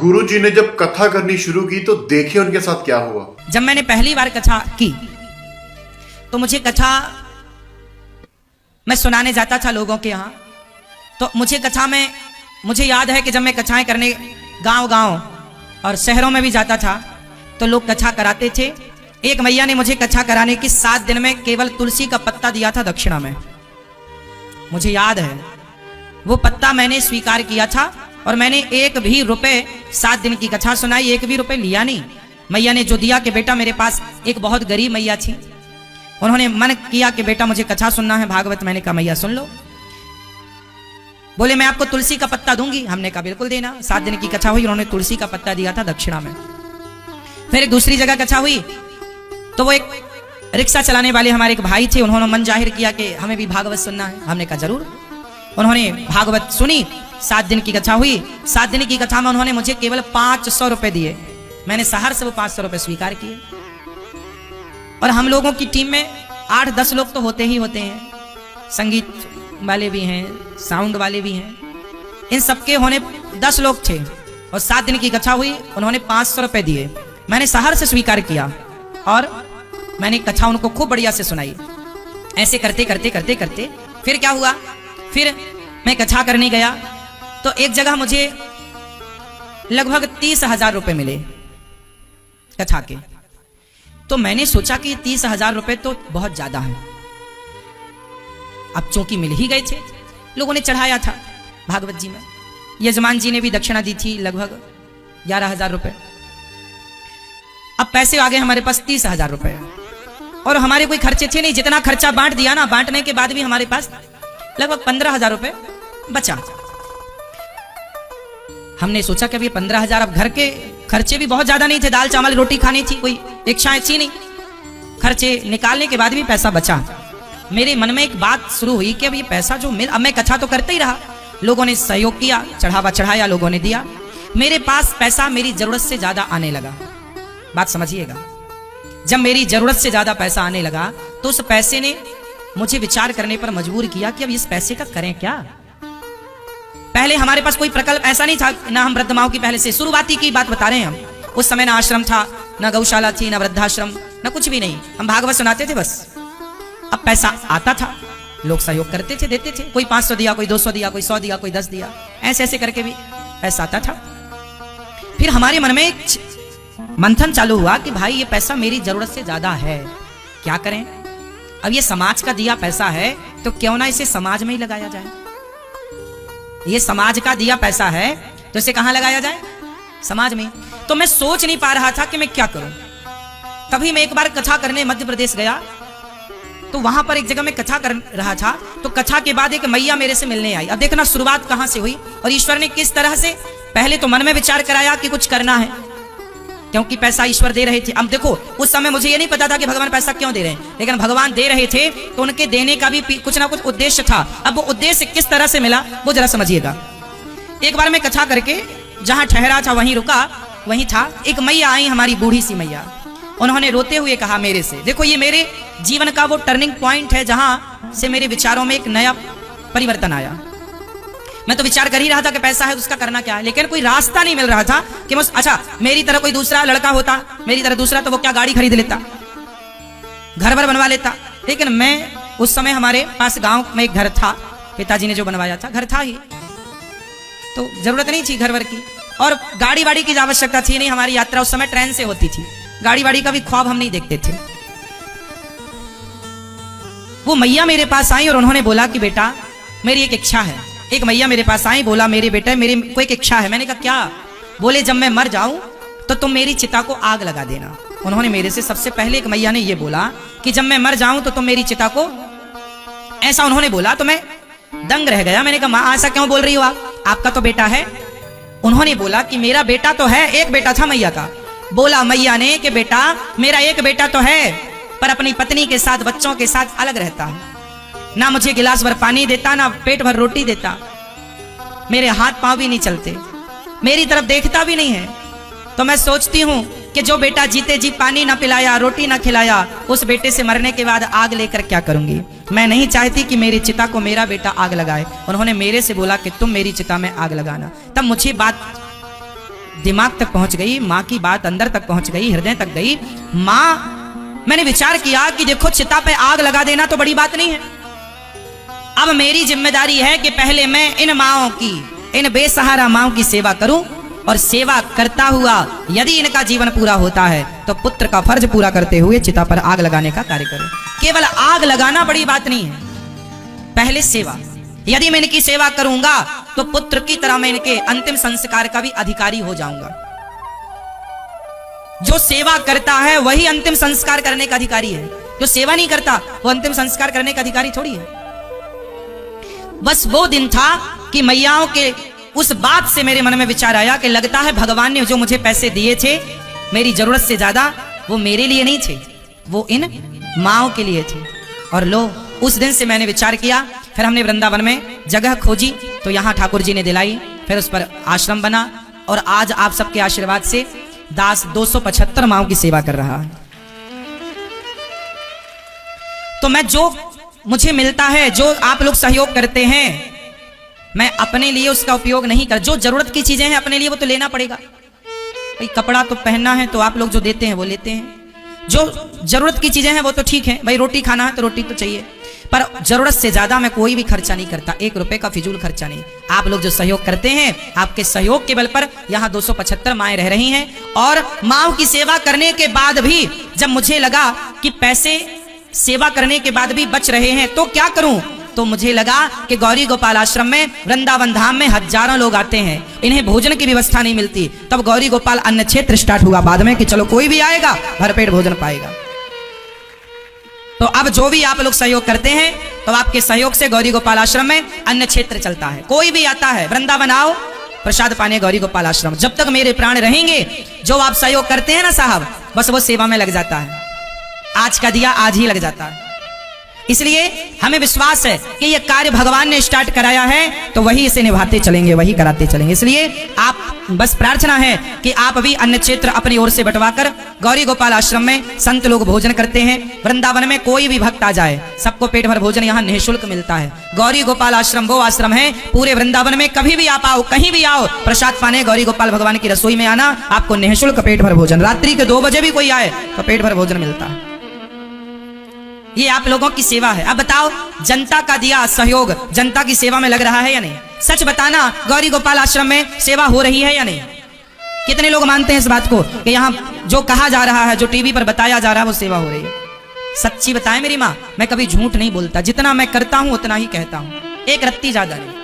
गुरु जी ने जब कथा करनी शुरू की तो देखिए उनके साथ क्या हुआ। जब मैंने पहली बार कथा की तो मुझे कथा मैं सुनाने जाता था लोगों के यहाँ, तो मुझे कथा में मुझे याद है कि जब मैं कथाएं करने गांव-गांव और शहरों में भी जाता था तो लोग कथा कराते थे। एक मैया ने मुझे कथा कराने की 7 दिन में केवल तुलसी का पत्ता दिया था दक्षिणा में, मुझे याद है। वो पत्ता मैंने स्वीकार किया था और मैंने 1 भी रुपए 7 दिन की कथा सुनाई, 1 भी रुपए लिया नहीं। मैया ने जो दिया कि बेटा, मेरे पास एक बहुत गरीब मैया थी, उन्होंने मन किया कि बेटा मुझे कथा सुनना है भागवत। मैंने कहा मैया सुन लो। बोले मैं आपको तुलसी का पत्ता दूंगी। हमने कहा बिल्कुल देना। 7 दिन की कथा हुई, उन्होंने तुलसी का पत्ता दिया था दक्षिणा में। फिर एक दूसरी जगह कथा हुई तो वो एक रिक्शा चलाने वाले हमारे एक भाई थे, उन्होंने मन जाहिर किया कि हमें भी भागवत सुनना है। हमने कहा जरूर। उन्होंने भागवत सुनी। 7 दिन की कथा हुई। 7 दिन की कथा में उन्होंने मुझे केवल 500 रुपए दिए। मैंने सहर से वो 500 रुपए स्वीकार किए। और हम लोगों की टीम में 8-10 लोग तो होते ही होते हैं, संगीत वाले भी हैं, साउंड वाले भी हैं। इन सबके होने 10 लोग थे और 7 दिन की कथा हुई, उन्होंने 500 रुपए दिए। मैंने सहर से स्वीकार किया और मैंने कथा उनको खूब बढ़िया से सुनाई। ऐसे करते करते करते करते फिर क्या हुआ, फिर मैं कथा करने गया तो एक जगह मुझे लगभग 30,000 रुपए मिले कथा के। तो मैंने सोचा कि 30,000 रुपए तो बहुत ज्यादा है। अब चूंकि मिल ही गए थे, लोगों ने चढ़ाया था भागवत जी में, यजमान जी ने भी दक्षिणा दी थी लगभग 11,000 रुपए। अब पैसे आ गए हमारे पास 30,000 रुपए और हमारे कोई खर्चे थे नहीं। जितना खर्चा बांट दिया ना, बांटने के बाद भी हमारे पास लगभग 15,000 रुपए बचा। हमने सोचा कि अब ये 15,000, अब घर के खर्चे भी बहुत ज्यादा नहीं थे, दाल चावल रोटी खानी थी, कोई इच्छाएं थी नहीं। खर्चे निकालने के बाद भी पैसा बचा। मेरे मन में एक बात शुरू हुई कि अब ये पैसा जो मिल, अब मैं कथा तो करते ही रहा, लोगों ने सहयोग किया, चढ़ावा चढ़ाया, लोगों ने दिया। मेरे पास पैसा मेरी जरूरत से ज्यादा आने लगा। बात समझिएगा, जब मेरी जरूरत से ज्यादा पैसा आने लगा तो उस पैसे ने मुझे विचार करने पर मजबूर किया कि अब इस पैसे का करें क्या। पहले हमारे पास कोई प्रकल्प ऐसा नहीं था ना, हम वृद्ध माओं की पहले से शुरुआती की बात बता रहे हैं हम। उस समय ना आश्रम था, ना गौशाला थी, ना वृद्धाश्रम, ना कुछ भी नहीं। हम भागवत सुनाते थे बस। अब पैसा आता था, लोग सहयोग करते थे, देते थे। कोई 500 दिया, कोई 200 दिया, कोई 100 दिया, कोई 10 दिया, ऐसे ऐसे करके भी पैसा आता था। फिर हमारे मन में एक मंथन चालू हुआ कि भाई ये पैसा मेरी जरूरत से ज्यादा है, क्या करें। अब ये समाज का दिया पैसा है तो क्यों ना इसे समाज में ही लगाया जाए। ये समाज का दिया पैसा है तो इसे कहां लगाया जाए, समाज में। तो मैं सोच नहीं पा रहा था कि मैं क्या करूं। तभी मैं एक बार कथा करने मध्य प्रदेश गया तो वहां पर एक जगह में कथा कर रहा था, तो कथा के बाद एक मैया मेरे से मिलने आई। अब देखना शुरुआत कहां से हुई और ईश्वर ने किस तरह से पहले तो मन में विचार कराया कि कुछ करना है, क्योंकि पैसा ईश्वर दे रहे थे। अब देखो, उस समय मुझे ये नहीं पता था कि भगवान पैसा क्यों दे रहे हैं, लेकिन भगवान दे रहे थे तो उनके देने का भी कुछ ना कुछ उद्देश्य था। अब वो उद्देश्य किस तरह से मिला वो जरा समझिएगा। एक बार मैं कथा करके जहां ठहरा था वहीं रुका, वहीं था। एक मैया आई, हमारी बूढ़ी सी मैया। उन्होंने रोते हुए कहा मेरे से, देखो ये मेरे जीवन का वो टर्निंग पॉइंट है जहां से मेरे विचारों में एक नया परिवर्तन आया। मैं तो विचार कर ही रहा था कि पैसा है तो उसका करना क्या है, लेकिन कोई रास्ता नहीं मिल रहा था कि मैं, अच्छा मेरी तरह कोई दूसरा लड़का होता, मेरी तरह दूसरा, तो वो क्या गाड़ी खरीद लेता, घर भर बनवा लेता। लेकिन मैं उस समय हमारे पास गांव में एक घर था, पिताजी ने जो बनवाया था, घर था ही, तो जरूरत नहीं थी घर भर की और गाड़ी वाड़ी की आवश्यकता थी नहीं। हमारी यात्रा उस समय ट्रेन से होती थी, गाड़ी वाड़ी का भी ख्वाब हम नहीं देखते थे। वो मैया मेरे पास आई और उन्होंने बोला कि बेटा मेरी एक इच्छा है। एक मैया मेरे पास आई, बोला मेरे बेटा मेरी कोई एक इच्छा है। मैंने कहा क्या। बोले जब मैं मर जाऊं तो तुम मेरी चिता को आग लगा देना। उन्होंने मेरे से सबसे पहले एक मैया ने ये बोला कि जब मैं मर जाऊं तो तुम मेरी चिता को, ऐसा उन्होंने बोला तो मैं दंग रह गया। मैंने कहा माँ ऐसा क्यों बोल रही हो आप, आपका तो बेटा है। उन्होंने बोला कि मेरा बेटा तो है, एक बेटा था मैया का। बोला मैया ने कि बेटा मेरा एक बेटा तो है पर अपनी पत्नी के साथ बच्चों के साथ अलग रहता है, ना मुझे गिलास भर पानी देता, ना पेट भर रोटी देता, मेरे हाथ पांव भी नहीं चलते, मेरी तरफ देखता भी नहीं है। तो मैं सोचती हूँ कि जो बेटा जीते जी पानी ना पिलाया, रोटी ना खिलाया, उस बेटे से मरने के बाद आग लेकर क्या करूंगी। मैं नहीं चाहती कि मेरी चिता को मेरा बेटा आग लगाए। उन्होंने मेरे से बोला कि तुम मेरी चिता में आग लगाना। तब मुझे बात दिमाग तक पहुंच गई, माँ की बात अंदर तक पहुंच गई, हृदय तक गई। माँ, मैंने विचार किया कि देखो चिता पे आग लगा देना तो बड़ी बात नहीं है। अब मेरी जिम्मेदारी है कि पहले मैं इन माँओं की, इन बेसहारा माँओं की सेवा करूं, और सेवा करता हुआ यदि इनका जीवन पूरा होता है तो पुत्र का फर्ज पूरा करते हुए चिता पर आग लगाने का कार्य करूं। केवल आग लगाना बड़ी बात नहीं है, पहले सेवा। यदि मैं इनकी सेवा करूंगा तो पुत्र की तरह मैं इनके अंतिम संस्कार का भी अधिकारी हो जाऊंगा। जो सेवा करता है वही अंतिम संस्कार करने का अधिकारी है, जो सेवा नहीं करता वो अंतिम संस्कार करने का अधिकारी थोड़ी है। बस वो दिन था कि मैयाओं के उस बात से मेरे मन में विचार आया कि लगता है भगवान ने जो मुझे पैसे दिए थे मेरी जरूरत से ज्यादा, वो मेरे लिए नहीं थे, वो इन माँओं के लिए थे। और लो, उस दिन से मैंने विचार किया। फिर हमने वृंदावन में जगह खोजी तो यहाँ ठाकुर जी ने दिलाई, फिर उस पर आश्रम बना, और आज आप सबके आशीर्वाद से दास 275 माँओं की सेवा कर रहा है। तो मैं, जो मुझे मिलता है, जो आप लोग सहयोग करते हैं, मैं अपने लिए उसका उपयोग नहीं कर। जो जरूरत की चीजें हैं अपने लिए वो तो लेना पड़ेगा भाई, कपड़ा तो पहनना है तो आप लोग जो देते हैं वो लेते हैं। जो जरूरत की चीजें हैं वो तो ठीक है भाई, रोटी खाना है तो रोटी तो चाहिए, पर जरूरत से ज्यादा मैं कोई भी खर्चा नहीं करता, 1 रुपए का फिजूल खर्चा नहीं। आप लोग जो सहयोग करते हैं, आपके सहयोग के बल पर यहाँ 275 माएँ रह रही हैं। और माँओं की सेवा करने के बाद भी जब मुझे लगा कि पैसे सेवा करने के बाद भी बच रहे हैं तो क्या करूं, तो मुझे लगा कि गौरी गोपाल आश्रम में, वृंदावन धाम में हजारों लोग आते हैं, इन्हें भोजन की व्यवस्था नहीं मिलती। तब गौरी गोपाल अन्न क्षेत्र स्टार्ट हुआ बाद में कि चलो कोई भी आएगा भरपेट भोजन पाएगा। तो अब जो भी आप लोग सहयोग करते हैं तो आपके सहयोग से गौरी गोपाल आश्रम में अन्न क्षेत्र चलता है। कोई भी आता है वृंदावन आओ प्रसाद पाने गौरी गोपाल आश्रम। जब तक मेरे प्राण रहेंगे जो आप सहयोग करते हैं ना साहब, बस वो सेवा में लग जाता है। आज का दिया आज ही लग जाता है। इसलिए हमें विश्वास है कि यह कार्य भगवान ने स्टार्ट कराया है तो वही इसे निभाते चलेंगे, वही कराते चलेंगे। इसलिए आप, बस प्रार्थना है कि आप भी अन्न क्षेत्र अपनी ओर से बंटवाकर, गौरी गोपाल आश्रम में संत लोग भोजन करते हैं। वृंदावन में कोई भी भक्त आ जाए सबको पेट भर भोजन यहाँ निःशुल्क मिलता है। गौरी गोपाल आश्रम वो आश्रम है, पूरे वृंदावन में कभी भी आप आओ, कहीं भी आओ, प्रसाद पाने गौरी गोपाल भगवान की रसोई में आना, आपको निःशुल्क पेट भर भोजन। रात्रि के 2 बजे भी कोई आए तो पेट भर भोजन मिलता है। ये आप लोगों की सेवा है। अब बताओ, जनता का दिया सहयोग जनता की सेवा में लग रहा है या नहीं? सच बताना, गौरी गोपाल आश्रम में सेवा हो रही है या नहीं? कितने लोग मानते हैं इस बात को कि यहाँ जो कहा जा रहा है, जो टीवी पर बताया जा रहा है, वो सेवा हो रही है? सच्ची बताएं मेरी माँ, मैं कभी झूठ नहीं बोलता, जितना मैं करता हूँ उतना ही कहता हूँ, एक रत्ती ज्यादा नहीं।